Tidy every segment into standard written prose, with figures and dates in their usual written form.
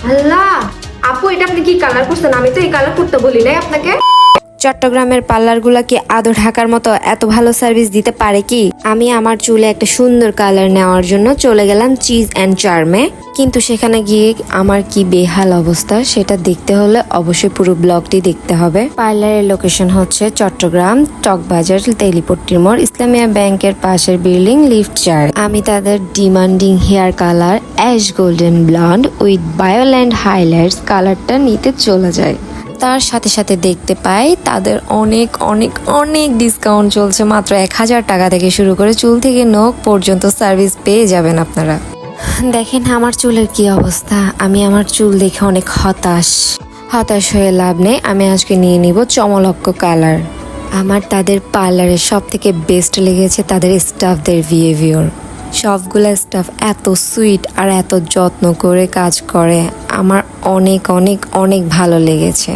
আল্লাহ, আপু এটা আপনি কি কালার করছেন? আমি তো এই কালার করতে বলি নাই আপনাকে। চট্টগ্রামের পার্লারগুলো কি আদৌ ঢাকার মতো এত ভালো সার্ভিস দিতে পারে কি? আমি আমার চুলে একটা সুন্দর কালার নেওয়ার জন্য চলে গেলাম চিজ অ্যান্ড চার্মে, কিন্তু সেখানে গিয়ে আমার কি বেহাল অবস্থা সেটা দেখতে হলে অবশ্যই পুরো ব্লগটি দেখতে হবে। পার্লারের লোকেশন হচ্ছে চট্টগ্রাম টকবাজার তেলিপট্টির মোড় ইসলামিয়া ব্যাংকের পাশের বিল্ডিং লিফট 4। আমি তাদের demanding hair colour ash golden blonde with balayage highlights কালারটা নিতে চলে যায়। তার সাথে সাথে দেখতে পাই তাদের অনেক অনেক অনেক ডিসকাউন্ট চলছে। মাত্র 1000 টাকা থেকে শুরু করে চুল থেকে নখ পর্যন্ত সার্ভিস পেয়ে যাবেন আপনারা। দেখেন আমার চুলের কি অবস্থা। আমি আমার চুল দেখে অনেক হতাশ হয়ে লাভ নেই। আমি আজকে নিয়ে নিব চমলক্ষ কালার। আমার তাদের পার্লারের সব থেকে বেস্ট লেগেছে তাদের স্টাফদের বিহেভিয়ার। সবগুলা স্টাফ এত সুইট আর এত যত্ন করে কাজ করে, আমার অনেক অনেক অনেক ভালো লেগেছে।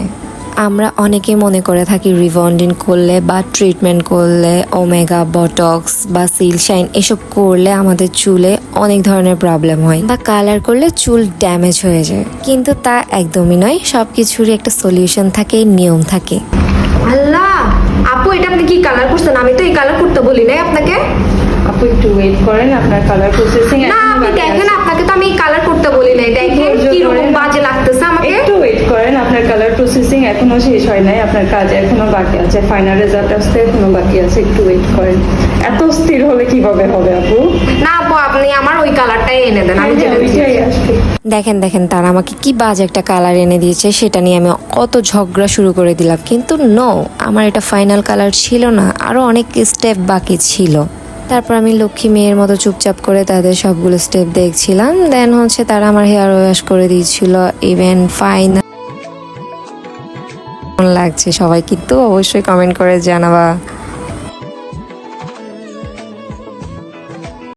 আমরা অনেকে মনে করে থাকি রিবন্ডিং করলে বা ট্রিটমেন্ট করলে ওমেগা বটক্স বা সিল শাইন এসব করলে আমাদের চুলে অনেক ধরনের প্রবলেম হয় বা কালার করলে চুল ড্যামেজ হয়ে যায়, কিন্তু তা একদমই নয়। সবকিছুরই একটা সলিউশন থাকে, নিয়ম থাকে। আল্লাহ, আপু এটা আপনি কি কালার করছেন? আমি তো এই কালার করতে বলি নাই আপনাকে। আপু একটু ওয়েট করেন, আপনার কালার প্রসেসিং না আপনি দেখেন, আপনাকে তো আমি এই কালার করতে বলি নাই। দেখেন কি রকম বাজে লাগতেছে আমাকে। একটু ওয়েট করেন, আপনার কালার প্রসেসিং এখনো শেষ হয় নাই, আপনার কাজ এখনো বাকি আছে, ফাইনাল রেজাল্ট আসতে এখনো বাকি আছে, একটু ওয়েট করেন। এত স্থির হলে কিভাবে হবে আপু? না আপু, আপনি আমার ওই কালারটাই এনে দেন, আমি যেটা ওইটাই আসবে। দেখেন তারা আমাকে কি বাজে একটা কালার এনে দিয়েছে, সেটা নিয়ে আমি কত ঝগড়া শুরু করে দিলাম, কিন্তু নো, আমার এটা ফাইনাল কালার ছিল না, আরো অনেক স্টেপ বাকি ছিল। তারপর আমি লক্ষ্মী মেয়ের মতো চুপচাপ করে তাদের সবগুলো স্টেপ দেখছিলাম। দেন হচ্ছে তারা আমার হেয়ার ওয়াশ করে দিয়েছিল। ইভেন ফাইনাল লাগছে সবাই কিন্তু অবশ্যই কমেন্ট করে জানাবা।